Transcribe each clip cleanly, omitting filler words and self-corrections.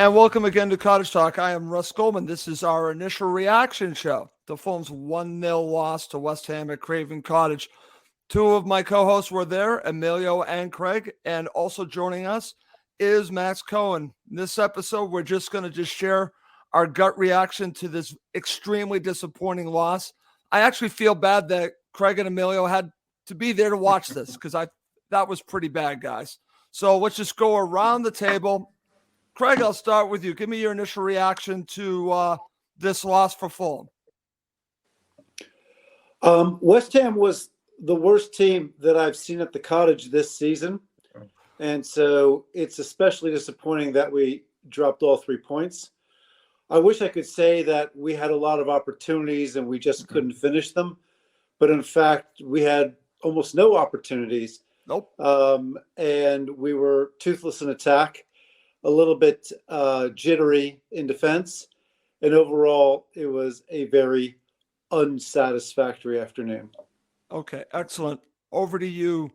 And welcome again to Cottage Talk. I am Russ Goldman. This is our initial reaction show to Fulham's 1-0 loss to West Ham at Craven Cottage. Two of my co-hosts were there, Emilio and Craig, and also joining us is Max Cohen. In this episode, we're just going to share our gut reaction to this extremely disappointing loss. I actually feel bad that Craig and Emilio had to be there to watch this because that was pretty bad, guys. So let's just go around the table. Craig, I'll start with you. Give me your initial reaction to this loss for Fulham. West Ham was the worst team that I've seen at the Cottage this season. And so it's especially disappointing that we dropped all 3 points. I wish I could say that we had a lot of opportunities and we just couldn't finish them. But in fact, we had almost no opportunities. Nope. And we were toothless in attack, a little bit jittery in defense. And overall, it was a very unsatisfactory afternoon. Okay, excellent. Over to you,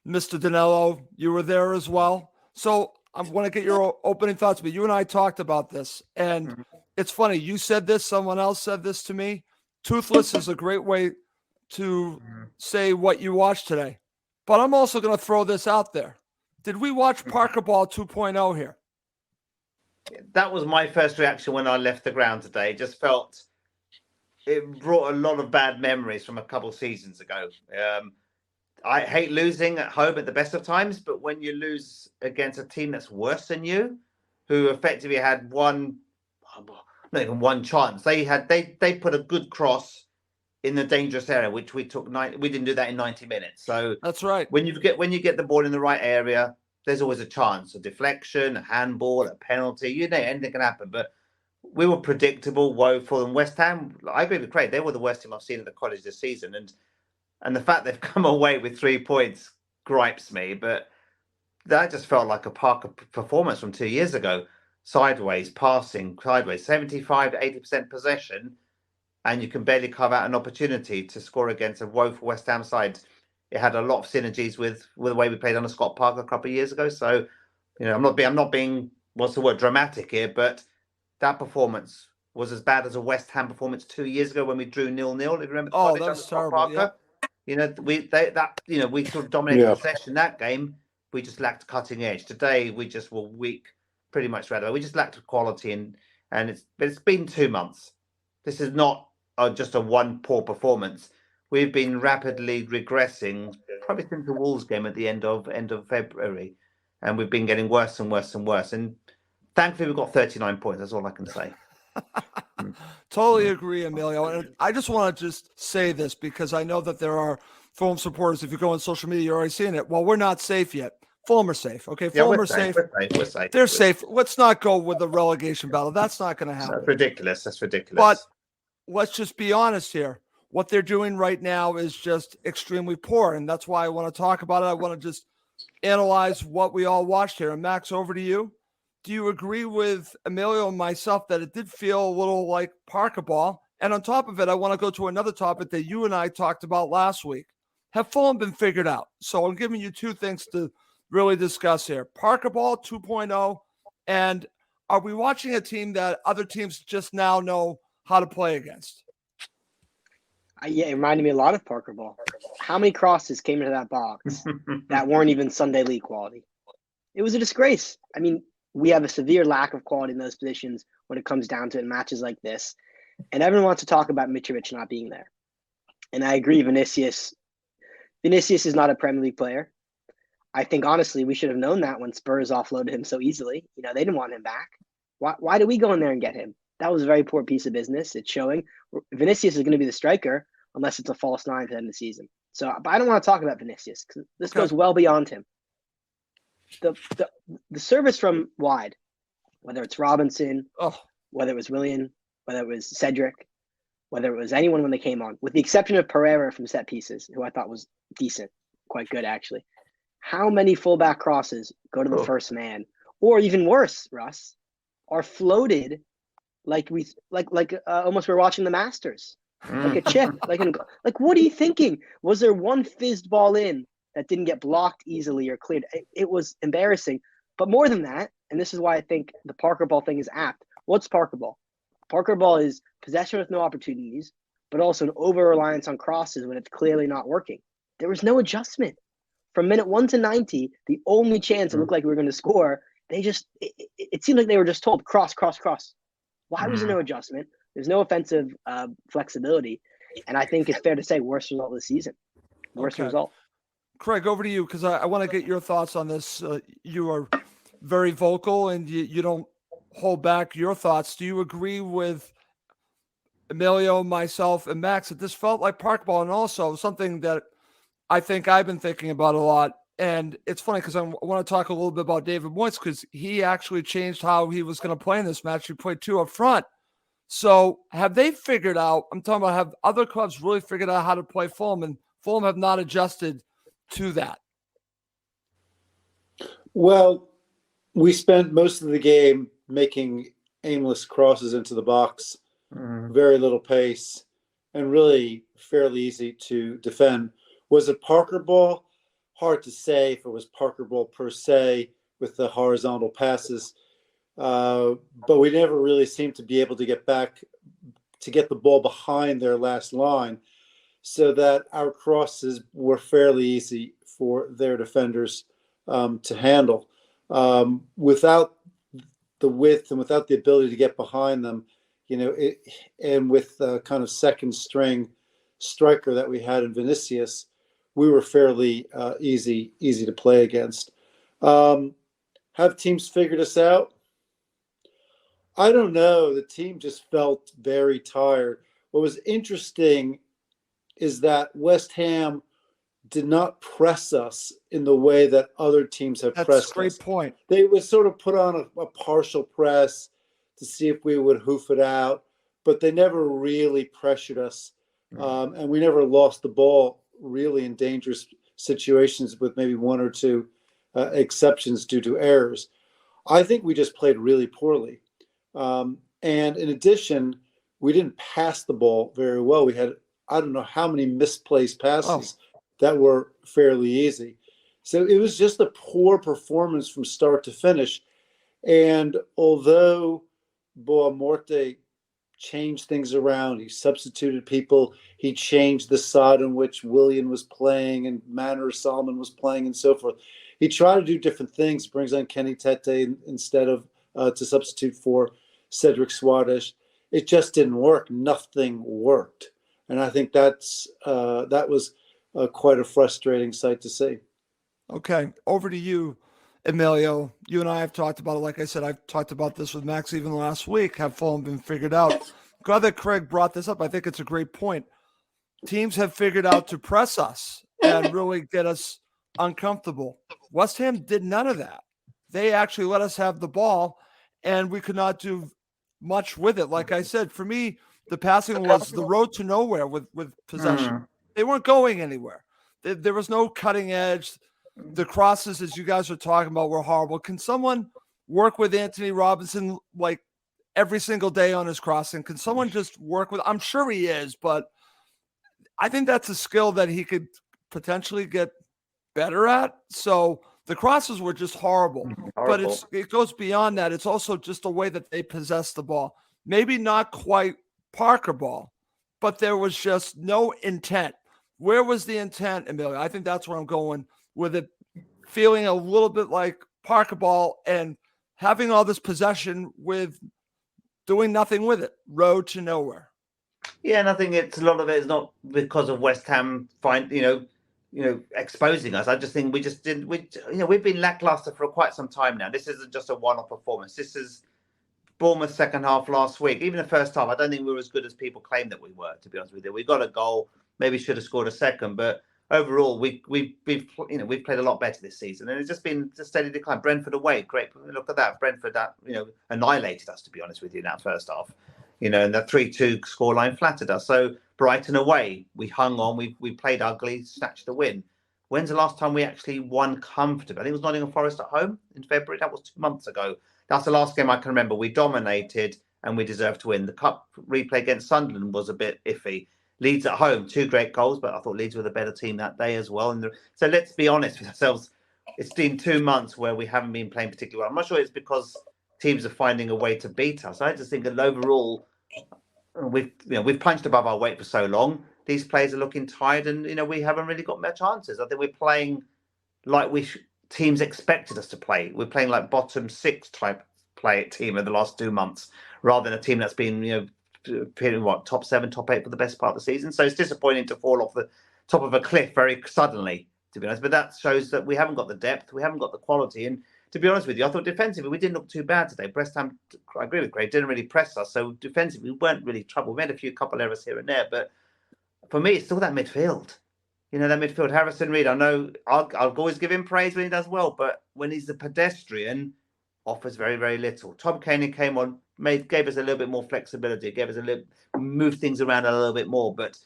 Mr. Danello. You were there as well. So I want to get your opening thoughts, but you and I talked about this. And it's funny. You said this. Someone else said this to me. Toothless is a great way to say what you watched today. But I'm also going to throw this out there. Did we watch Parker Ball 2.0 here? That was my first reaction when I left the ground today. It just felt it brought a lot of bad memories from a couple of seasons ago. I hate losing at home at the best of times, but when you lose against a team that's worse than you, who effectively had not even one chance. They put a good cross in the dangerous area, which we didn't do that in 90 minutes. So that's right. When you get the ball in the right area, there's always a chance, a deflection, a handball, a penalty. You know, anything can happen. But we were predictable, woeful, and West Ham. I agree with Craig. They were the worst team I've seen at the Cottage this season, and the fact they've come away with 3 points gripes me. But that just felt like a Parker performance from 2 years ago. Sideways, passing, 75 to 80% possession. And you can barely carve out an opportunity to score against a woeful West Ham side. It had a lot of synergies with the way we played on a Scott Park a couple of years ago. So, you know, I'm not being what's the word, dramatic here, but that performance was as bad as a West Ham performance 2 years ago when we drew 0-0. If you remember? Oh, that was terrible. Yeah. You know, we sort of dominated possession that game. We just lacked cutting edge. Today we just were weak, pretty much right away. We just lacked quality, and it's been 2 months. This is not just a one poor performance. We've been rapidly regressing, probably since the Wolves game at the end of February, and we've been getting worse and worse and worse. And thankfully, we've got 39 points. That's all I can say. Totally agree, Emilio. And I just want to say this because I know that there are Fulham supporters. If you go on social media, you're already seeing it. Well, we're not safe yet. Fulham are safe. Okay, Fulham are safe. We're safe. They're safe. Let's not go with the relegation battle. That's not going to happen. That's ridiculous. That's ridiculous. But let's just be honest here. What they're doing right now is just extremely poor, and that's why I want to talk about it. I want to just analyze what we all watched here. And Max, over to you. Do you agree with Emilio and myself that it did feel a little like Parker Ball? And on top of it, I want to go to another topic that you and I talked about last week. Have Fulham been figured out? So I'm giving you 2 things to really discuss here. Parker Ball 2.0, and are we watching a team that other teams just now know how to play against? Yeah, it reminded me a lot of Parker Ball. How many crosses came into that box that weren't even Sunday League quality? It was a disgrace. I mean, we have a severe lack of quality in those positions when it comes down to it in matches like this. And everyone wants to talk about Mitrovic not being there. And I agree, Vinicius is not a Premier League player. I think, honestly, we should have known that when Spurs offloaded him so easily. You know, they didn't want him back. Why did we go in there and get him? That was a very poor piece of business. It's showing. Vinicius is going to be the striker unless it's a false 9 to end the season. So, but I don't want to talk about Vinicius because this goes well beyond him. The service from wide, whether it's Robinson, whether it was Willian, whether it was Cedric, whether it was anyone when they came on, with the exception of Pereira from set pieces, who I thought was decent, quite good actually. How many fullback crosses go to the first man, or even worse, Russ, are floated like almost we're watching the Masters, like a chip, like what are you thinking? Was there one fizzed ball in that didn't get blocked easily or cleared? It was embarrassing. But more than that, and this is why I think the Parker Ball thing is apt. What's Parker Ball? Parker Ball is possession with no opportunities, but also an over-reliance on crosses when it's clearly not working. There was no adjustment. From minute 1 to 90, the only chance it looked like we were going to score, it seemed like they were just told, cross. Why was there no adjustment? There's no offensive flexibility. And I think it's fair to say worst result of the season. Worst result. Craig, over to you, because I want to get your thoughts on this. You are very vocal and you don't hold back your thoughts. Do you agree with Emilio, myself, and Max that this felt like Parker Ball, and also something that I think I've been thinking about a lot? And it's funny because I want to talk a little bit about David Moyes, because he actually changed how he was going to play in this match. He played 2 up front. So have they figured out, I'm talking about, have other clubs really figured out how to play Fulham, and Fulham have not adjusted to that? Well, we spent most of the game making aimless crosses into the box, very little pace, and really fairly easy to defend. Was it Parker Ball? Hard to say if it was Parker Ball per se with the horizontal passes, but we never really seemed to be able to get back to get the ball behind their last line, so that our crosses were fairly easy for their defenders to handle. Without the width and without the ability to get behind them, and with the kind of second string striker that we had in Vinicius, we were fairly easy to play against. Have teams figured us out? I don't know. The team just felt very tired. What was interesting is that West Ham did not press us in the way that other teams have pressed us. That's a great point. They would sort of put on a partial press to see if we would hoof it out, but they never really pressured us. And we never lost the ball really in dangerous situations, with maybe 1 or 2 exceptions due to errors. I think we just played really poorly. And in addition, we didn't pass the ball very well. We had, I don't know how many misplaced passes that were fairly easy. So it was just a poor performance from start to finish. And although Boamorte changed things around, he substituted people, he changed the side on which Willian was playing and Manor Solomon was playing and so forth. He tried to do different things, brings on Kenny Tete instead of to substitute for Cedric Suarez. It just didn't work. Nothing worked. And I think that was quite a frustrating sight to see. Okay, over to you, Emilio. You and I have talked about it. Like I said, I've talked about this with Max even last week. Have Fulham been figured out? Glad that Craig brought this up. I think it's a great point. Teams have figured out to press us and really get us uncomfortable. West Ham did none of that. They actually let us have the ball, and we could not do much with it. Like I said, for me, the passing was the road to nowhere with possession. They weren't going anywhere. There was no cutting edge. The crosses, as you guys are talking about, were horrible. Can someone work with Anthony Robinson like every single day on his crossing? Can someone just work with? I'm sure he is, but I think that's a skill that he could potentially get better at. So the crosses were just horrible. But it goes beyond that. It's also just the way that they possess the ball. Maybe not quite Parker Ball, but there was just no intent. Where was the intent, Emilio? I think that's where I'm going with it, feeling a little bit like Parker Ball and having all this possession with doing nothing with it. Road to nowhere. Yeah, and I think a lot of it is not because of West Ham exposing us. I just think we just didn't. We've been lackluster for quite some time now. This isn't just a one-off performance. This is Bournemouth second half last week. Even the first half, I don't think we were as good as people claim that we were. To be honest with you, we got a goal. Maybe should have scored a second, but overall, we've played a lot better this season, and it's just been a steady decline. Brentford away, great. Look at that. Brentford annihilated us, to be honest with you, in that first half. And the 3-2 scoreline flattered us. So Brighton away, we hung on. We played ugly, snatched the win. When's the last time we actually won comfortably? I think it was Nottingham Forest at home in February. That was 2 months ago. That's the last game I can remember. We dominated and we deserved to win. The cup replay against Sunderland was a bit iffy. Leeds at home, 2 great goals, but I thought Leeds were the better team that day as well. So let's be honest with ourselves. it's been 2 months where we haven't been playing particularly well. I'm not sure it's because teams are finding a way to beat us. I just think that overall, we've punched above our weight for so long. These players are looking tired, and we haven't really got much chances. I think we're playing like teams expected us to play. We're playing like bottom 6 type team in the last 2 months, rather than a team that's been top 7, top 8 for the best part of the season. So it's disappointing to fall off the top of a cliff very suddenly, to be honest. But that shows that we haven't got the depth, we haven't got the quality. And to be honest with you, I thought defensively we didn't look too bad today. West Ham, I agree with Craig, didn't really press us. So defensively we weren't really trouble. We made a couple errors here and there, but for me it's still that midfield. That midfield, Harrison Reed, I know I'll always give him praise when he does well, but when he's the pedestrian, offers very, very little. Tom Caney came on, gave us a little bit more flexibility, moved things around a little bit more. But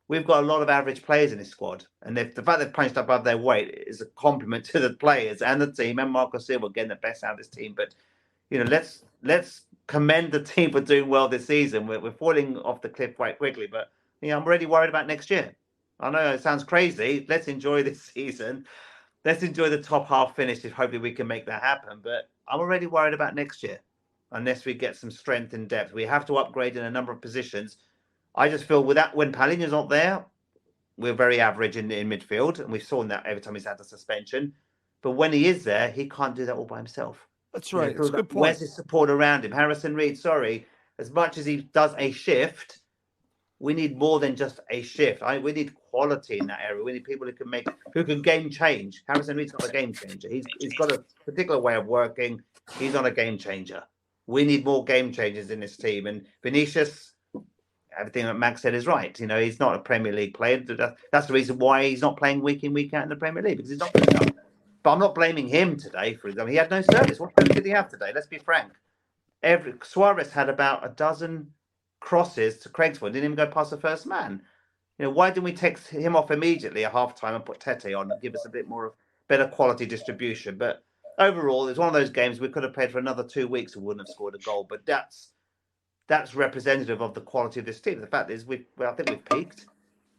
we've got a lot of average players in this squad, and the fact they've punched above their weight is a compliment to the players and the team. And Marco Silva getting the best out of this team. But let's commend the team for doing well this season. We're falling off the cliff quite quickly, but I'm already worried about next year. I know it sounds crazy. Let's enjoy this season. Let's enjoy the top half finish if hopefully we can make that happen. But I'm already worried about next year unless we get some strength and depth. We have to upgrade in a number of positions. I just feel when Palhinha's not there, we're very average in midfield. And we've seen that every time he's had a suspension. But when he is there, he can't do that all by himself. That's right. It's a good point. Where's his support around him? Harrison Reed, as much as he does a shift, we need more than just a shift. We need quality in that area. We need people who can game change. Harrison Reed's not a game changer. He's got a particular way of working. He's not a game changer. We need more game changers in this team. And Vinicius, everything that Max said is right. He's not a Premier League player. That's the reason why he's not playing week in, week out in the Premier League, because he's not good enough. But I'm not blaming him today, for example. He had no service. What service did he have today? Let's be frank. Suarez had about a dozen crosses to Craig's point, didn't even go past the first man. Why didn't we take him off immediately at half time and put Tete on and give us a bit more of better quality distribution? But overall, it's one of those games we could have played for another 2 weeks and wouldn't have scored a goal. But that's representative of the quality of this team. The fact is, I think we've peaked,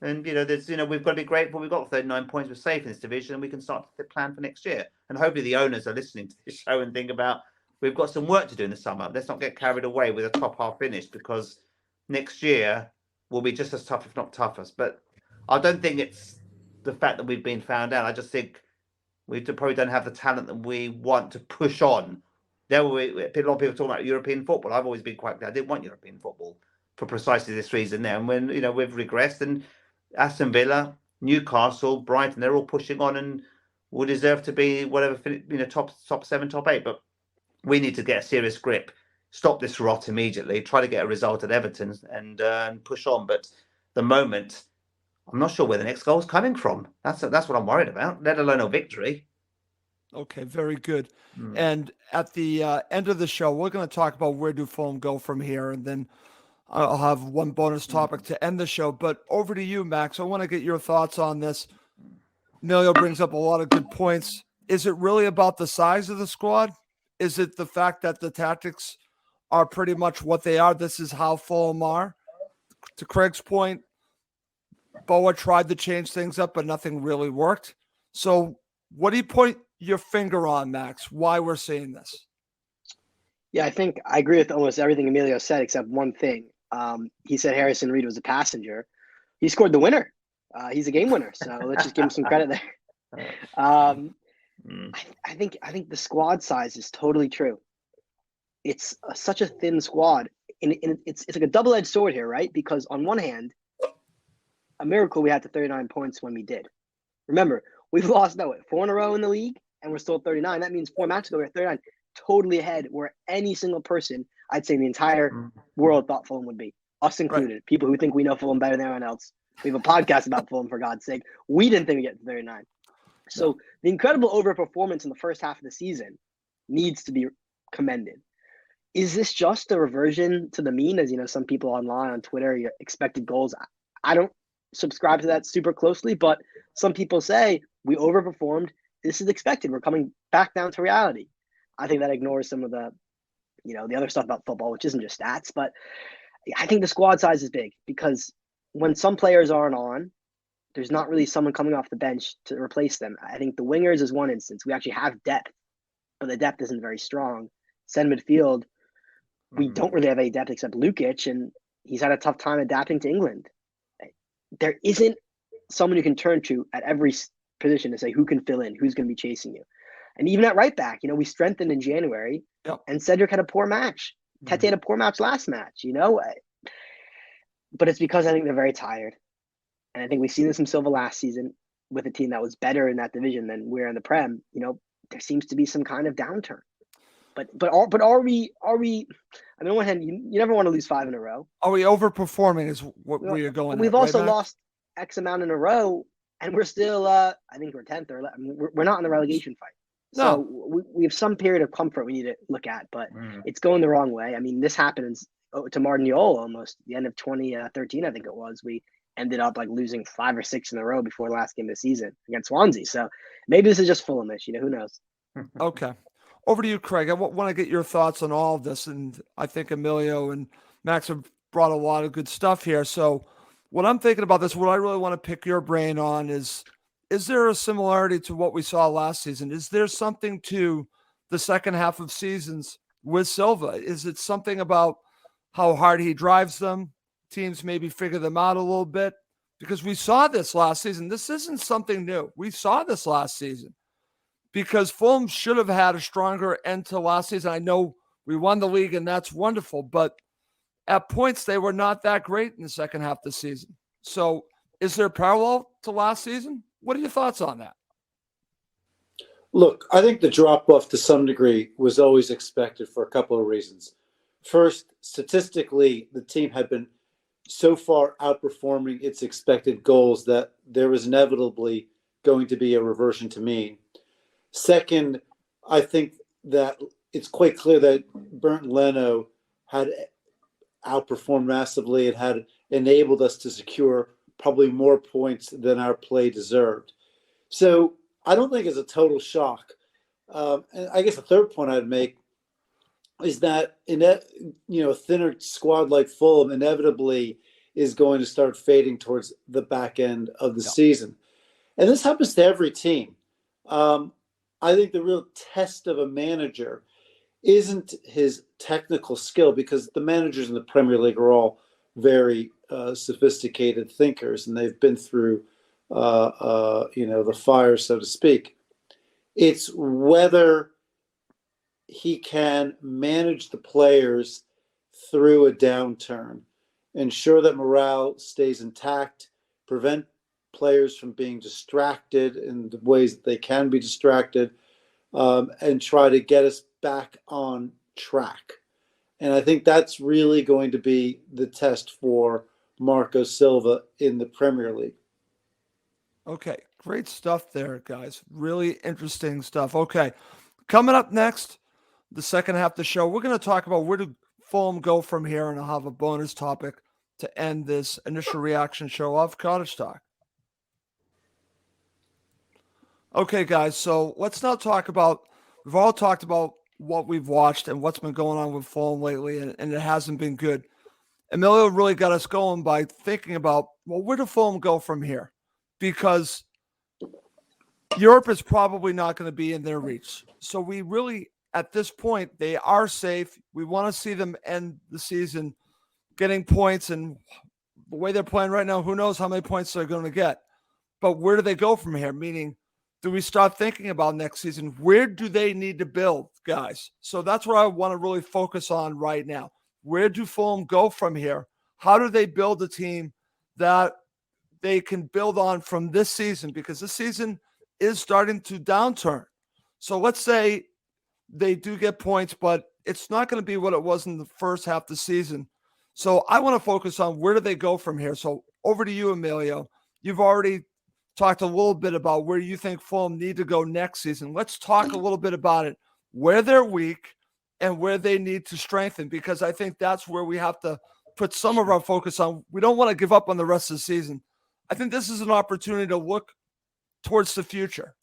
and we've got to be grateful. We've got 39 points. We're safe in this division, and we can start to plan for next year. And hopefully, the owners are listening to this show and think about we've got some work to do in the summer. Let's not get carried away with a top half finish, because next year will be just as tough, if not toughest. But I don't think it's the fact that we've been found out. I just think we probably don't have the talent that we want to push on. A lot of people talk about European football. I've always been quite clear. I didn't want European football for precisely this reason now. And when, we've regressed, and Aston Villa, Newcastle, Brighton, they're all pushing on and will deserve to be whatever, top 7, top 8. But we need to get a serious grip. Stop this rot immediately, try to get a result at Everton and push on. But the moment, I'm not sure where the next goal is coming from. That's what I'm worried about, let alone a victory. Okay, very good. And at the end of the show, we're going to talk about where do Fulham go from here. And then I'll have one bonus topic to end the show. But over to you, Max. I want to get your thoughts on this. Emilio brings up a lot of good points. Is it really about the size of the squad? Is it the fact that the tactics are pretty much what they are? This is how Fulham are. To Craig's point, Boa tried to change things up, but nothing really worked. So what do you point your finger on, Max, why we're seeing this? Yeah, I think I agree with almost everything Emilio said, except one thing. He said Harrison Reed was a passenger. He scored the winner. He's a game winner. So let's just give him some credit there. I think the squad size is totally true. It's such a thin squad, and it's like a double-edged sword here, right? Because on one hand, a miracle we had to 39 points when we did. Remember, we've lost 4 in a row in the league, and we're still 39. That means 4 matches ago we're at 39, totally ahead where any single person, I'd say, in the entire world thought Fulham would be, us included. Right. People who think we know Fulham better than anyone else. We have a podcast about Fulham, for God's sake. We didn't think we'd get to 39. So the incredible overperformance in the first half of the season needs to be commended. Is this just a reversion to the mean, as some people online on Twitter, your expected goals? I don't subscribe to that super closely, but some people say we overperformed. This is expected. We're coming back down to reality. I think that ignores some of the, the other stuff about football, which isn't just stats. But I think the squad size is big because when some players aren't on, there's not really someone coming off the bench to replace them. I think the wingers is one instance. We actually have depth, but the depth isn't very strong. Center midfield, we don't really have any depth except Lukic, and he's had a tough time adapting to England. There isn't someone you can turn to at every position to say who can fill in, who's going to be chasing you. And even at right back, we strengthened in January, and Cedric had a poor match. Tete had a poor match last match, But it's because I think they're very tired. And I think we've seen this from Silva last season with a team that was better in that division than we're in the Prem. There seems to be some kind of downturn. But are we? I mean, on one hand, you never want to lose 5 in a row. Are we overperforming? Is what we are going. We've at, also right, lost X amount in a row, and we're still. I think we're 10th or 11th. We're not in the relegation fight. So we have some period of comfort we need to look at, but it's going the wrong way. I mean, this happened to Martignol almost the end of 2013, I think it was. We ended up losing 5 or 6 in a row before the last game of the season against Swansea. So maybe this is just Fulhamish. Who knows? Okay. Over to you, Craig. I want to get your thoughts on all of this. And I think Emilio and Max have brought a lot of good stuff here. So what I'm thinking about this, what I really want to pick your brain on is there a similarity to what we saw last season? Is there something to the second half of seasons with Silva? Is it something about how hard he drives them? Teams maybe figure them out a little bit? Because we saw this last season. This isn't something new. We saw this last season. Because Fulham should have had a stronger end to last season. I know we won the league, and that's wonderful. But at points, they were not that great in the second half of the season. So is there a parallel to last season? What are your thoughts on that? Look, I think the drop-off to some degree was always expected for a couple of reasons. First, statistically, the team had been so far outperforming its expected goals that there was inevitably going to be a reversion to mean. Second, I think that it's quite clear that Bernd Leno had outperformed massively and had enabled us to secure probably more points than our play deserved. So I don't think it's a total shock. And I guess the third point I'd make is that a thinner squad like Fulham inevitably is going to start fading towards the back end of the season. And this happens to every team. I think the real test of a manager isn't his technical skill, because the managers in the Premier League are all very sophisticated thinkers, and they've been through, the fire, so to speak. It's whether he can manage the players through a downturn, ensure that morale stays intact, prevent players from being distracted in the ways that they can be distracted, and try to get us back on track. And I think that's really going to be the test for Marco Silva in the Premier League. Okay, great stuff there, guys. Really interesting stuff. Okay, coming up next, the second half of the show, we're going to talk about where do Fulham go from here, and I'll have a bonus topic to end this initial reaction show of Cottage Talk. Okay, guys, so let's now talk about, we've all talked about what we've watched and what's been going on with Fulham lately, and it hasn't been good. Emilio really got us going by thinking about, well, where do Fulham go from here? Because Europe is probably not going to be in their reach. So we really, at this point, they are safe. We want to see them end the season getting points, and the way they're playing right now, who knows how many points they're going to get. But where do they go from here? Meaning, do we start thinking about next season? Where do they need to build, guys? So that's what I want to really focus on right now. Where do Fulham go from here? How do they build a team that they can build on from this season? Because this season is starting to downturn. So let's say they do get points, but it's not going to be what it was in the first half of the season. So I want to focus on where do they go from here. So over to you, Emilio. You've already talked a little bit about where you think Fulham need to go next season. Let's talk a little bit about it, where they're weak and where they need to strengthen, because I think that's where we have to put some of our focus on. We don't want to give up on the rest of the season. I think this is an opportunity to look towards the future.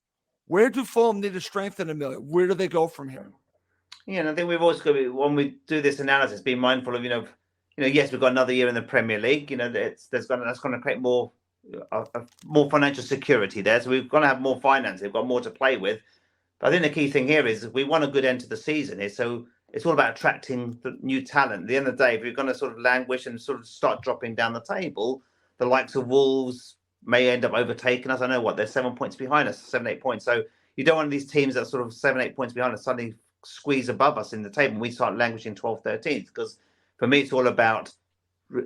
Where do Fulham need to strengthen, Emilio? Where do they go from here? Yeah, and I think we've always got to, when we do this analysis, be mindful of, yes, we've got another year in the Premier League. That's going to create more more financial security there. So we've got to have more finance. They've got more to play with. But I think the key thing here is we want a good end to the season here. So it's all about attracting the new talent. At the end of the day, if you're going to sort of languish and sort of start dropping down the table, the likes of Wolves may end up overtaking us. I know what, they're 7 points behind us, 7-8 points. So you don't want these teams that are sort of 7-8 points behind us suddenly squeeze above us in the table and we start languishing 12th, 13th. Because for me, it's all about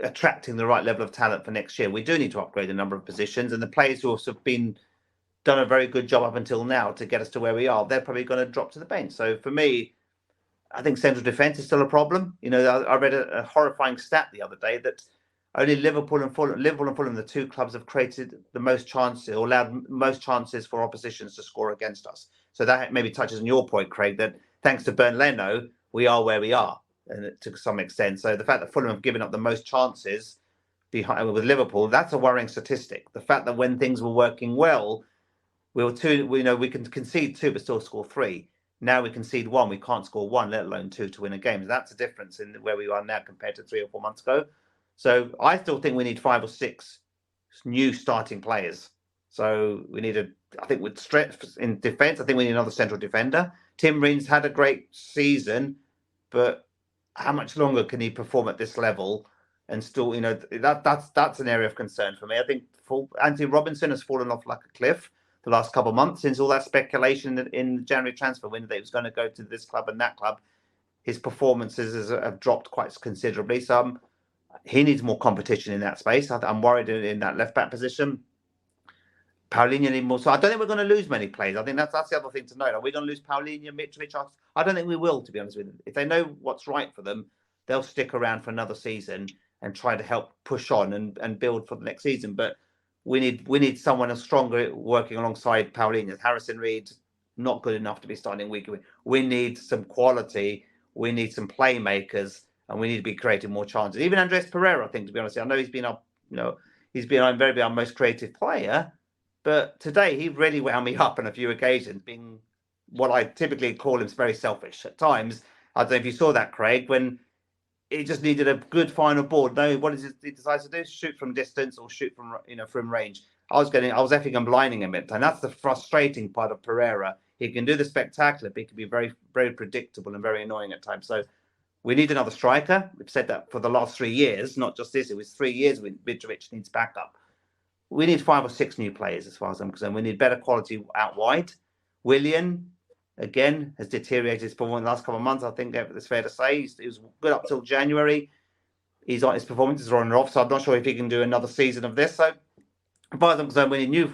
attracting the right level of talent for next year. We do need to upgrade a number of positions, and the players who have done a very good job up until now to get us to where we are, they're probably going to drop to the bench. So for me, I think central defence is still a problem. You know, I read a horrifying stat the other day that only Liverpool and Fulham, the two clubs, have created the most chances or allowed most chances for oppositions to score against us. So that maybe touches on your point, Craig, that thanks to Bernd Leno, we are where we are, and to some extent. So the fact that Fulham have given up the most chances behind with Liverpool, that's a worrying statistic. The fact that when things were working well, we can concede 2 but still score 3. Now we concede 1, we can't score 1, let alone 2 to win a game. That's a difference in where we are now compared to 3 or 4 months ago. So I still think we need 5 or 6 new starting players. So we need I think with strength in defence, I think we need another central defender. Tim Ream's had a great season, but how much longer can he perform at this level? And still, that's an area of concern for me. I think Anthony Robinson has fallen off like a cliff the last couple of months since all that speculation in the January transfer window that he was going to go to this club and that club. His performances have dropped quite considerably. So he needs more competition in that space. I'm worried in that left back position. Paulinho needs more. So I don't think we're going to lose many players. I think that's the other thing to note. Are we going to lose Paulinho, Mitrovic? I don't think we will, to be honest with you. If they know what's right for them, they'll stick around for another season and try to help push on and build for the next season. But we need someone else stronger working alongside Paulinho. Harrison Reed, not good enough to be starting week. We need some quality. We need some playmakers, and we need to be creating more chances. Even Andres Pereira, I think, to be honest, I know he's been our most creative player, but today he really wound me up on a few occasions, being what I typically call him very selfish at times. I don't know if you saw that, Craig, when he just needed a good final ball. No, what does he decide to do? Shoot from distance or shoot from range. I was effing and blinding him at, and that's the frustrating part of Pereira. He can do the spectacular, but he can be very, very predictable and very annoying at times. So we need another striker. We've said that for the last 3 years, not just this. It was 3 years when Mitrovic needs backup. We need 5 or 6 new players, as far as I'm concerned. We need better quality out wide. Willian, again, has deteriorated his performance in the last couple of months. I think it's fair to say he was good up till January. His performances are on and off, so I'm not sure if he can do another season of this. So, as far as I'm concerned, we need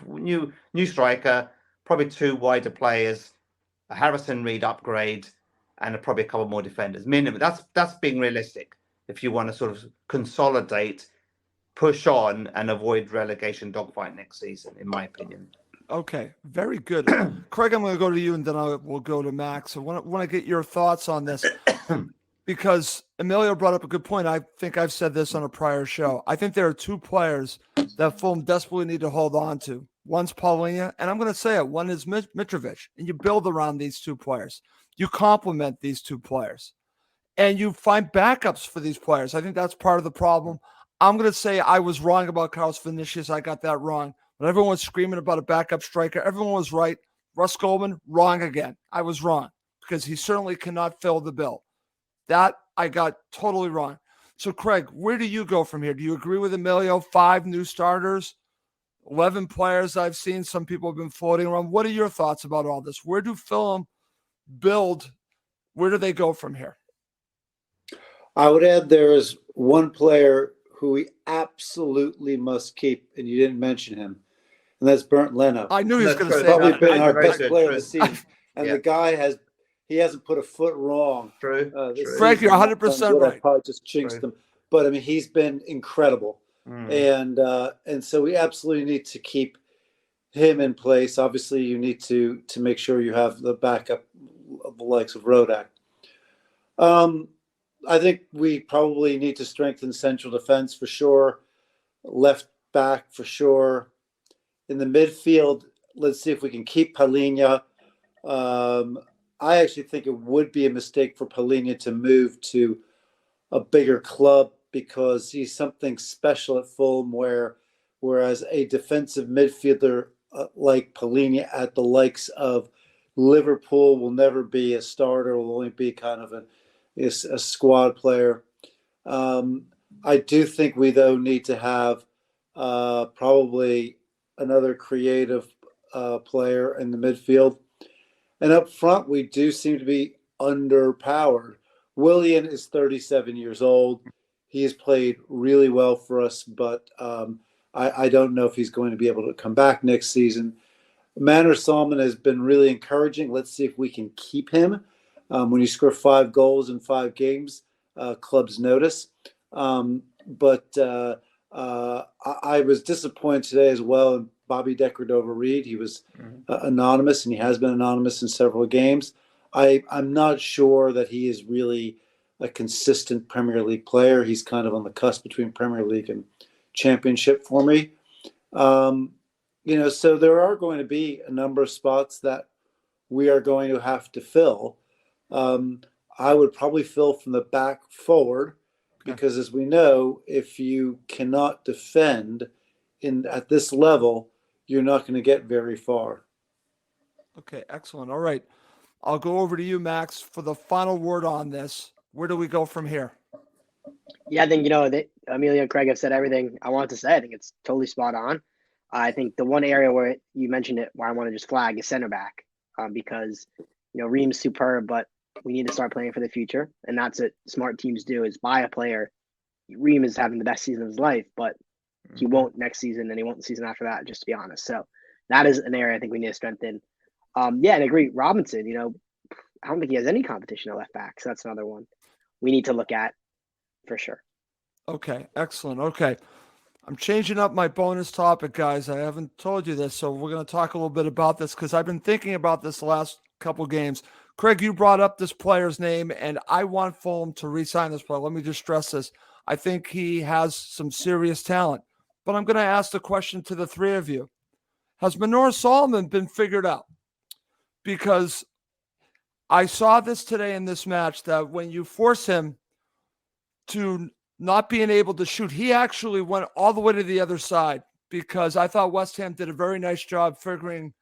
new striker, probably 2 wider players, a Harrison Reed upgrade, and probably a couple more defenders. Minimum. That's being realistic. If you want to sort of consolidate, push on, and avoid relegation dogfight next season, in my opinion. Okay, very good. Craig, I'm going to go to you, and then we'll go to Max. I want to get your thoughts on this because Emilio brought up a good point. I think I've said this on a prior show. I think there are 2 players that Fulham desperately need to hold on to. One's Paulinho, and I'm going to say it. One is Mitrovic, and you build around these 2 players. You complement these 2 players, and you find backups for these players. I think that's part of the problem. I'm going to say I was wrong about Carlos Vinicius. I got that wrong. When everyone was screaming about a backup striker, everyone was right. Russ Goldman, wrong again. I was wrong because he certainly cannot fill the bill. That I got totally wrong. So, Craig, where do you go from here? Do you agree with Emilio? 5 new starters, 11 players I've seen. Some people have been floating around. What are your thoughts about all this? Where do Fulham build? Where do they go from here? I would add there is one player who we absolutely must keep, and you didn't mention him, and that's Bernd Leno. I knew he was going to say probably that. been our best player of the season, and Yeah. the guy hasn't put a foot wrong. True. Frank, you're 100% right. I probably just jinxed him, but I mean he's been incredible, and so we absolutely need to keep him in place. Obviously, you need to make sure you have the backup of the likes of Rodak. I think we probably need to strengthen central defense for sure, left back for sure. In the midfield, let's see if we can keep Paulinho. I actually think it would be a mistake for Paulinho to move to a bigger club because he's something special at Fulham where whereas a defensive midfielder like Pellegrini at the likes of Liverpool will never be a starter, will only be kind of a squad player. I do think we, though, need to have probably another creative player in the midfield. And up front, we do seem to be underpowered. Willian is 37 years old. He has played really well for us, but I don't know if he's going to be able to come back next season. Manor Solomon has been really encouraging. Let's see if we can keep him. When you score 5 goals in 5 games, clubs notice. But I was disappointed today as well in Bobby Decker-Dover-Reed. He was anonymous, and he has been anonymous in several games. I'm not sure that he is really a consistent Premier League player. He's kind of on the cusp between Premier League and Championship for me. So there are going to be a number of spots that we are going to have to fill. I would probably fill from the back forward, because as we know, if you cannot defend at this level, you're not going to get very far. Okay, excellent. All right. I'll go over to you, Max, for the final word on this. Where do we go from here? Yeah, I think, Emilio and Craig have said everything I wanted to say. I think it's totally spot on. I think the one area where you mentioned it, where I want to just flag, is center back, because, Ream's superb, but we need to start playing for the future. And that's what smart teams do, is buy a player. Ream is having the best season of his life, but he won't next season, and he won't the season after that, just to be honest. So that is an area I think we need to strengthen. And I agree. Robinson, I don't think he has any competition at left back. So that's another one we need to look at for sure. Okay, excellent. Okay. I'm changing up my bonus topic, guys. I haven't told you this, so we're going to talk a little bit about this because I've been thinking about this the last couple games. Craig, you brought up this player's name, and I want Fulham to re-sign this player. Let me just stress this. I think he has some serious talent. But I'm going to ask the question to the three of you. Has Manor Solomon been figured out? Because I saw this today in this match, that when you force him to not being able to shoot, he actually went all the way to the other side, because I thought West Ham did a very nice job figuring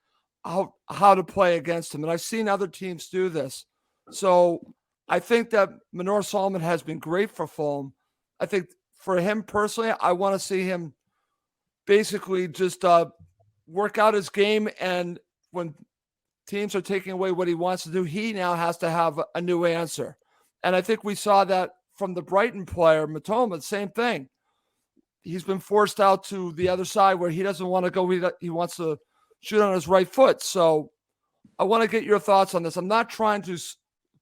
out how to play against him. And I've seen other teams do this. So I think that Manor Solomon has been great for Fulham. I think for him personally, I want to see him basically just work out his game. And when teams are taking away what he wants to do, he now has to have a new answer. And I think we saw that from the Brighton player, Matoma, same thing. He's been forced out to the other side where he doesn't want to go. He wants to shoot on his right foot. So I want to get your thoughts on this. I'm not trying to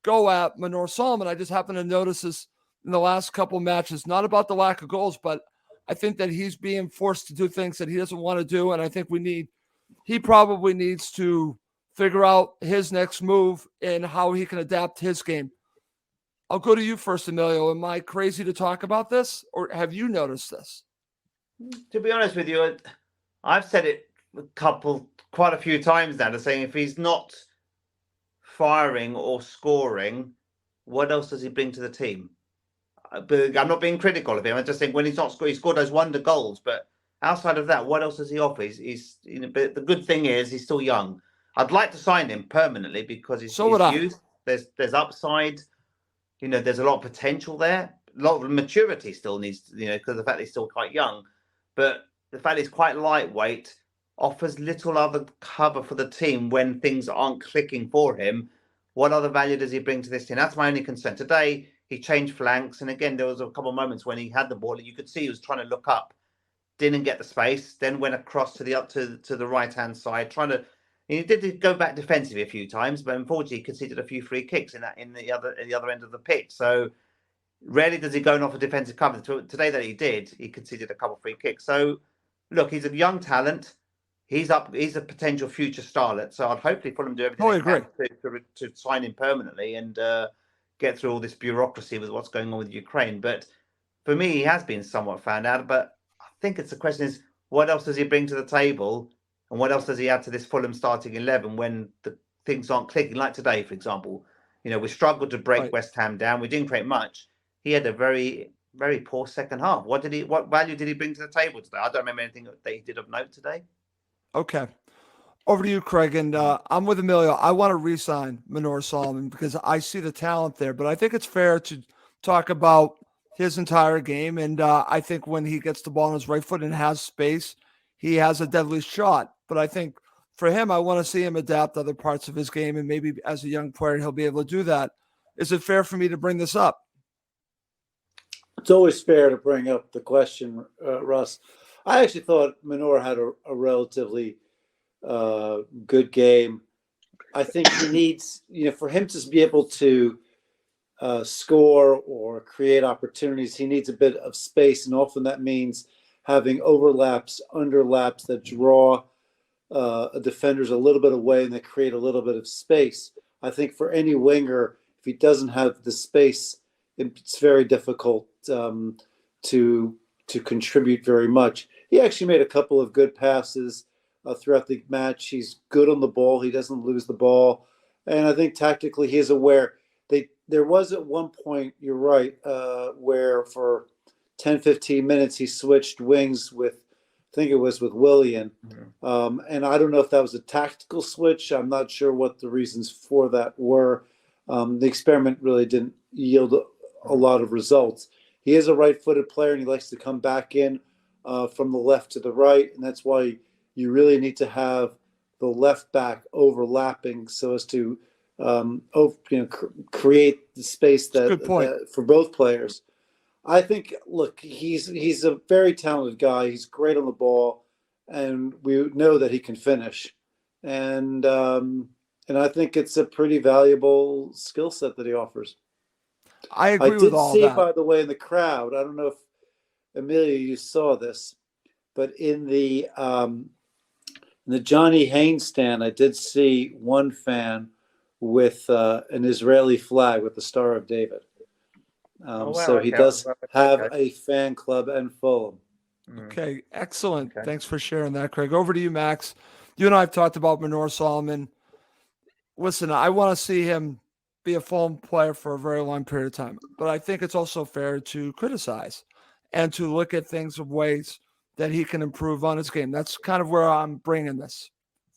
go at Manor Solomon. I just happen to notice this in the last couple of matches, not about the lack of goals, but I think that he's being forced to do things that he doesn't want to do. And I think he probably needs to figure out his next move and how he can adapt his game. I'll go to you first, Emilio. Am I crazy to talk about this, or have you noticed this? To be honest with you, I've said it quite a few times now, to saying if he's not firing or scoring, what else does he bring to the team? But I'm not being critical of him. I just think when he's not scored, he scored those wonder goals. But outside of that, what else does he offer? But the good thing is he's still young. I'd like to sign him permanently because he's youth. There's upside. There's a lot of potential there. A lot of maturity still needs, because of the fact he's still quite young. But the fact he's quite lightweight offers little other cover for the team when things aren't clicking for him. What other value does he bring to this team? That's my only concern. Today, he changed flanks. And again, there was a couple of moments when he had the ball and you could see he was trying to look up, didn't get the space, then went across to the right-hand side, he did go back defensively a few times, but unfortunately he conceded a few free kicks in the other end of the pitch. So rarely does he go and offer defensive cover. Today that he did, he conceded a couple of free kicks. So look, he's a young talent. He's a potential future starlet. So I'd hopefully Fulham do everything they can to sign him permanently and get through all this bureaucracy with what's going on with Ukraine. But for me, he has been somewhat found out. But I think the question is, what else does he bring to the table? And what else does he add to this Fulham starting 11 when the things aren't clicking? Like today, for example, we struggled to break West Ham down. We didn't create much. He had a very very poor second half. What value did he bring to the table today? I don't remember anything that he did of note today. Okay. Over to you, Craig. And I'm with Emilio. I want to re-sign Manor Solomon because I see the talent there. But I think it's fair to talk about his entire game. And I think when he gets the ball on his right foot and has space, he has a deadly shot. But I think for him, I want to see him adapt other parts of his game. And maybe as a young player, he'll be able to do that. Is it fair for me to bring this up? It's always fair to bring up the question, Russ. I actually thought Manor had a relatively good game. I think he needs, for him to be able to score or create opportunities, he needs a bit of space. And often that means having overlaps, underlaps that draw defenders a little bit away and that create a little bit of space. I think for any winger, if he doesn't have the space, it's very difficult to contribute very much. He actually made a couple of good passes throughout the match. He's good on the ball. He doesn't lose the ball. And I think tactically he is aware. There was at one point, you're right, where for 10, 15 minutes he switched wings with, I think it was with Willian. Mm-hmm. And I don't know if that was a tactical switch. I'm not sure what the reasons for that were. The experiment really didn't yield a lot of results. He is a right-footed player, and he likes to come back in from the left to the right, and that's why you really need to have the left back overlapping so as to create the space that for both players. I think, look, he's a very talented guy. He's great on the ball, and we know that he can finish. And I think it's a pretty valuable skill set that he offers. I agree with all that. I did see, by the way, in the crowd, I don't know if, Emilio, you saw this, but in the Johnny Haynes stand, I did see one fan with an Israeli flag with the Star of David. So he does have a fan club in Fulham. Okay, excellent. Okay. Thanks for sharing that, Craig. Over to you, Max. You and I have talked about Manor Solomon. Listen, I want to see him be a Fulham player for a very long period of time, but I think it's also fair to criticize and to look at things of ways that he can improve on his game. That's kind of where I'm bringing this.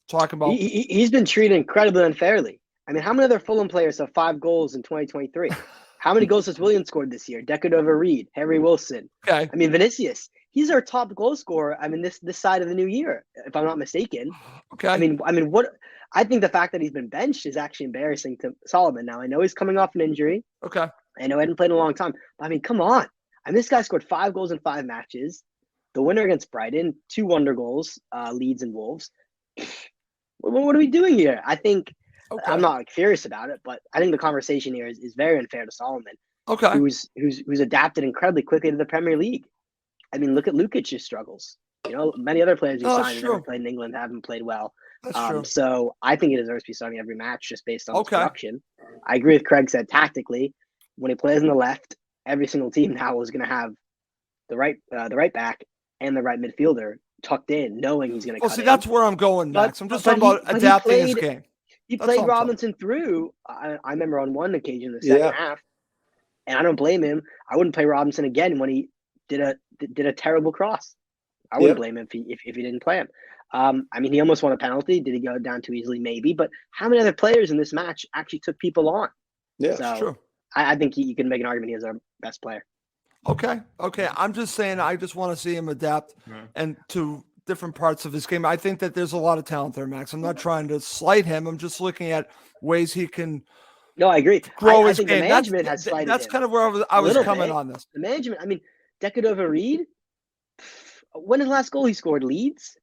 Talking about he's been treated incredibly unfairly. I mean, how many other Fulham players have 5 goals in 2023? How many goals has Willian scored this year? Decordova-Reid, Harry Wilson. Okay. I mean, Vinicius. He's our top goal scorer. I mean, this side of the new year, if I'm not mistaken. Okay. I mean, what? I think the fact that he's been benched is actually embarrassing to Solomon. Now, I know he's coming off an injury. Okay. I know he hadn't played in a long time. But, I mean, come on. I mean, this guy scored 5 goals in 5 matches. The winner against Brighton, 2 wonder goals, Leeds and Wolves. What are we doing here? I think I'm not furious about it, but I think the conversation here is very unfair to Solomon. Okay. Who's adapted incredibly quickly to the Premier League. I mean, look at Lukic's struggles. Many other players who signed and played in England haven't played well. That's true. So I think he deserves to be starting every match just based on his production. I agree with Craig said tactically, when he plays on the left, every single team now is going to have the right back and the right midfielder tucked in, knowing he's going to cut in. That's where I'm going, Max. I'm just talking about adapting his game. He played Robinson through. I remember on one occasion in the second half, and I don't blame him. I wouldn't play Robinson again when he did a terrible cross. I wouldn't blame him if he didn't play him. I mean, he almost won a penalty. Did he go down too easily? Maybe. But how many other players in this match actually took people on? Yeah, so that's true. I think you can make an argument he is our best player. Okay. I'm just saying I just want to see him adapt and to different parts of his game. I think that there's a lot of talent there, Max. I'm not trying to slight him. I'm just looking at ways he can No, I agree. grow I his think game. the management has slighted that's him. kind of where I was coming on this. The management, I mean, Decordova-Reid, when did the last goal he scored? Leeds?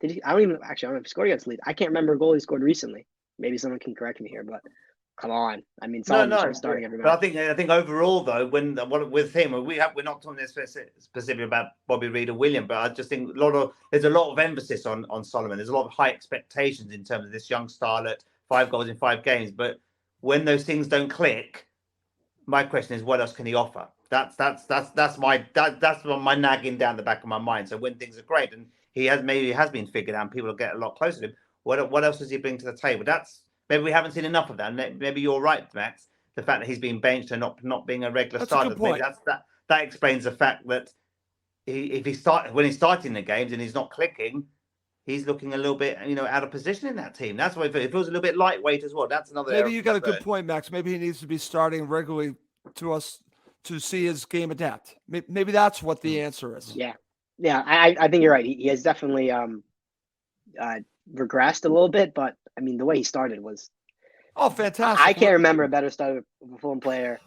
I don't know if he scored against Leeds. I can't remember a goal he scored recently. Maybe someone can correct me here, but come on. I mean, Solomon's starting every match. But I think overall, though, with him, we're not talking specifically about Bobby Reid or William, but I just think there's a lot of emphasis on Solomon. There's a lot of high expectations in terms of this young starlet, 5 goals in 5 games. But when those things don't click, my question is, what else can he offer? That's my nagging down the back of my mind. So when things are great and he has been figured out, and people will get a lot closer to him. What else does he bring to the table? Maybe we haven't seen enough of that. Maybe you're right, Max. The fact that he's being benched and not being a regular starter. Maybe that explains the fact that when he's starting the games and he's not clicking, he's looking a little bit, out of position in that team. That's why it feels a little bit lightweight as well. That's another. Maybe you got a good point, Max. Maybe he needs to be starting regularly to see his game adapt. Maybe that's what the answer is. Yeah. I think you're right. He has definitely regressed a little bit, but I mean, the way he started was fantastic. I can't remember a better start of a Fulham player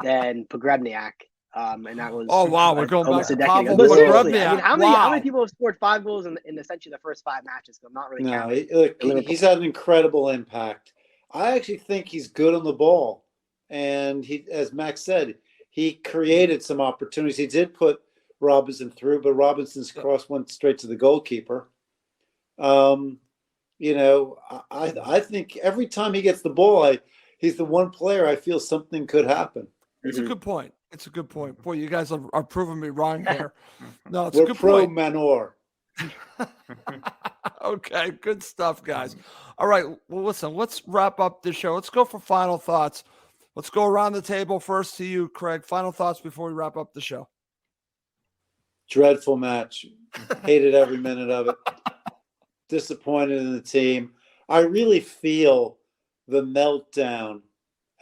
than Pogrebniak. And that was we're going almost back a to decade ago. Pavel But seriously, I Pogrebniak. mean, how many people have scored 5 goals in essentially the first 5 matches? I'm not really counting. He's had an incredible impact. I actually think he's good on the ball, and he, as Max said, he created some opportunities. He did put Robinson through, but Robinson's cross went straight to the goalkeeper. I think every time he gets the ball, he's the one player I feel something could happen. It's a good point. It's a good point. Boy, you guys are proving me wrong here. No, it's We're a good pro point. Manor. Okay, good stuff, guys. All right, well, listen, let's wrap up the show. Let's go for final thoughts. Let's go around the table. First to you, Craig. Final thoughts before we wrap up the show. Dreadful match. Hated every minute of it. Disappointed in the team. I really feel the meltdown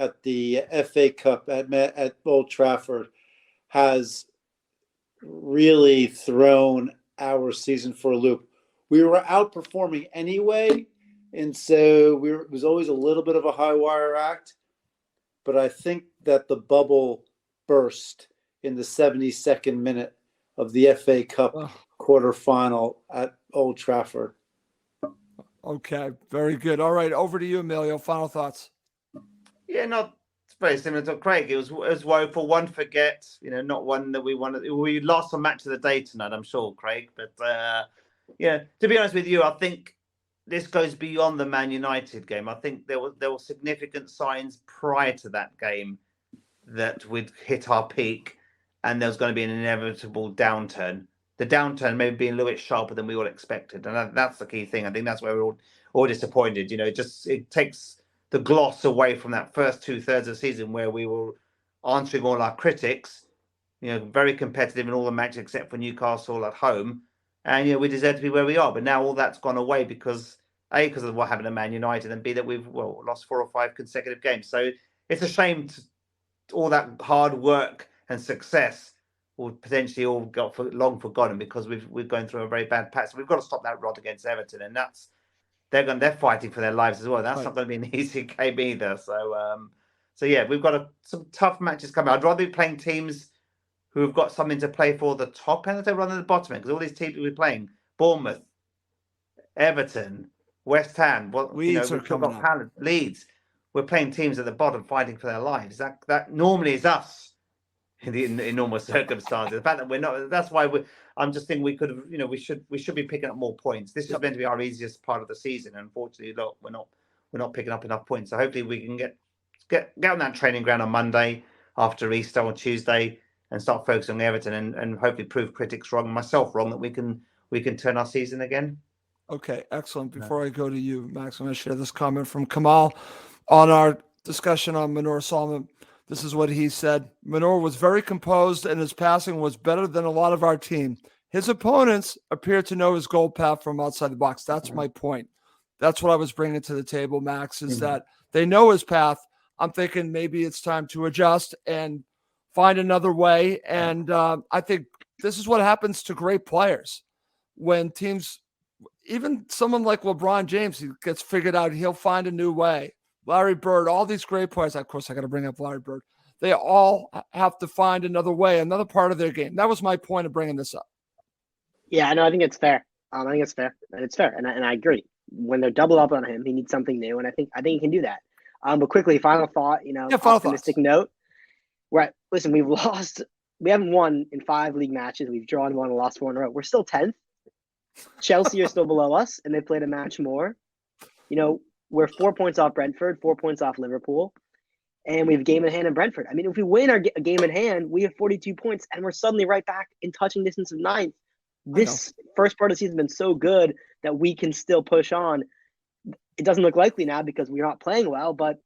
at the FA Cup at Old Trafford has really thrown our season for a loop. We were outperforming anyway, and so it was always a little bit of a high wire act. But I think that the bubble burst in the 72nd minute of the FA Cup quarterfinal at Old Trafford. Okay, very good. All right, over to you, Emilio. Final thoughts. Yeah, it's very similar to Craig. It was woeful. One forget, not one that we wanted. We lost a match of the day tonight, I'm sure, Craig. But to be honest with you, I think this goes beyond the Man United game. I think there were significant signs prior to that game that we'd hit our peak, and there was going to be an inevitable downturn. The downturn maybe being a little bit sharper than we all expected, and that's the key thing. I think that's where we're all disappointed. It takes the gloss away from that first 2/3 of the season where we were answering all our critics, very competitive in all the matches except for Newcastle at home. And, we deserve to be where we are. But now all that's gone away because of what happened at Man United, and B, that we've lost 4 or 5 consecutive games. So it's a shame all that hard work and success will potentially all got long forgotten because we're going through a very bad patch. So we've got to stop that rot against Everton, and they're fighting for their lives as well. That's not going to be an easy game either. So we've got some tough matches coming. I'd rather be playing teams who have got something to play for the top end rather than the bottom end, because all these teams we're playing, Bournemouth, Everton, West Ham, Leeds are coming up. Leeds, we're playing teams at the bottom fighting for their lives. That normally is us in normal circumstances. The fact that we're not, that's why I'm just thinking we could have, we should be picking up more points. This is meant to be our easiest part of the season. Unfortunately, look, we're not picking up enough points. So hopefully we can get on that training ground on Monday after Easter or Tuesday and start focusing on Everton and hopefully prove critics wrong, myself wrong, that we can turn our season again. Okay, excellent. Before I go to you, Max, I'm going to share this comment from Kamal on our discussion on Manor Solomon. This is what he said. Manor was very composed and his passing was better than a lot of our team. His opponents appeared to know his goal path from outside the box. That's my point. That's what I was bringing to the table, Max, is that they know his path. I'm thinking maybe it's time to adjust and find another way. And I think this is what happens to great players. When teams, even someone like LeBron James, he gets figured out, he'll find a new way. Larry Bird, all these great players. Of course, I got to bring up Larry Bird. They all have to find another way, another part of their game. That was my point of bringing this up. Yeah, I think it's fair. I think it's fair. And it's fair. And I agree. When they're double up on him, he needs something new. And I think he can do that. But quickly, final thought, optimistic note. Right. Listen, we haven't won in 5 league matches. We've drawn 1 and lost 4 in a row. We're still 10th. Chelsea are still below us, and they played a match more. We're 4 points off Brentford, 4 points off Liverpool, and we have a game in hand in Brentford. I mean, if we win a game in hand, we have 42 points, and we're suddenly right back in touching distance of 9th. This first part of the season has been so good that we can still push on. It doesn't look likely now because we're not playing well, but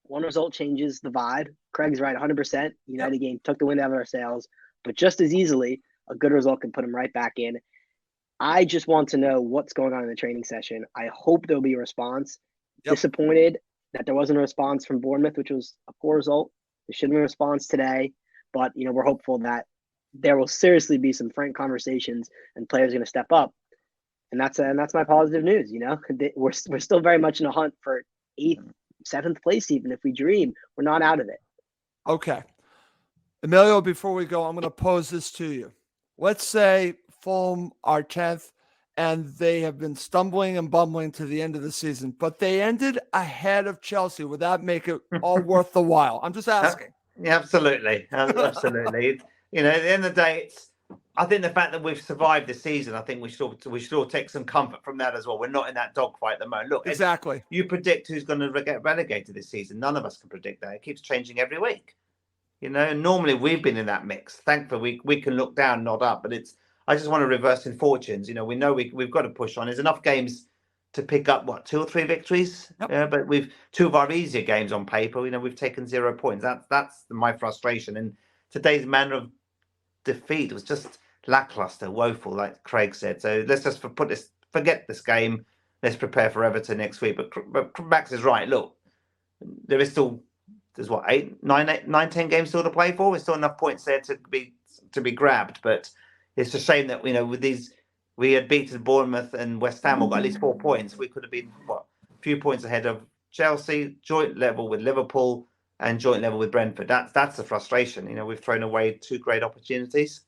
one result changes the vibe. Craig's right, 100%. United game took the wind out of our sails. but just as easily, a good result can put them right back in. I just want to know what's going on in the training session. I hope there'll be a response. Yep. Disappointed that there wasn't a response from Bournemouth, which was a poor result. There should have been a response today, but we're hopeful that there will seriously be some frank conversations and players are going to step up. And that's my positive news. We're still very much in a hunt for 8th, 7th place. Even if we dream, we're not out of it. Okay. Emilio, before we go, I'm going to pose this to you. Let's say Fulham are 10th and they have been stumbling and bumbling to the end of the season, but they ended ahead of Chelsea. Would that make it all worth the while? I'm just asking. Yeah, absolutely. Absolutely. At the end of the day, I think the fact that we've survived the season, I think we should all take some comfort from that as well. We're not in that dogfight at the moment. Look, Exactly. You predict who's going to get relegated this season. None of us can predict that. It keeps changing every week. Normally we've been in that mix. Thankfully, we can look down, not up. But I just want to reverse in fortunes. We know we've got to push on. There's enough games to pick up 2 or 3 victories. Yep. But we've 2 of our easier games on paper. We've taken 0 points. That's my frustration. And today's manner of defeat was just lackluster, woeful, like Craig said. So let's just forget this game. Let's prepare for Everton next week. But Max is right. Look, there's 9, 10 games still to play for. There's still enough points there to be grabbed. But it's a shame that with these, we had beaten Bournemouth and West Ham, or got at least 4 points. We could have been a few points ahead of Chelsea, joint level with Liverpool, and joint level with Brentford. That's the frustration. We've thrown away 2 great opportunities.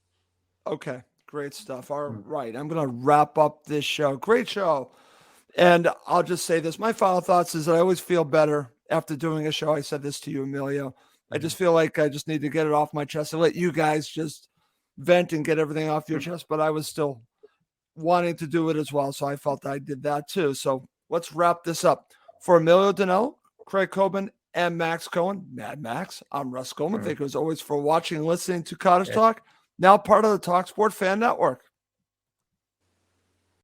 Okay, great stuff. All right, I'm going to wrap up this show. Great show. And I'll just say this. My final thoughts is that I always feel better after doing a show. I said this to you, Emilio. I just feel like I just need to get it off my chest and let you guys just vent and get everything off your chest. But I was still wanting to do it as well. So I felt I did that too. So let's wrap this up. For Emilio Danello, Craig Coben, and Max Cohen, Mad Max, I'm Russ Goldman. Thank you as always for watching and listening to Cottage Talk, now part of the talkSPORT Fan Network.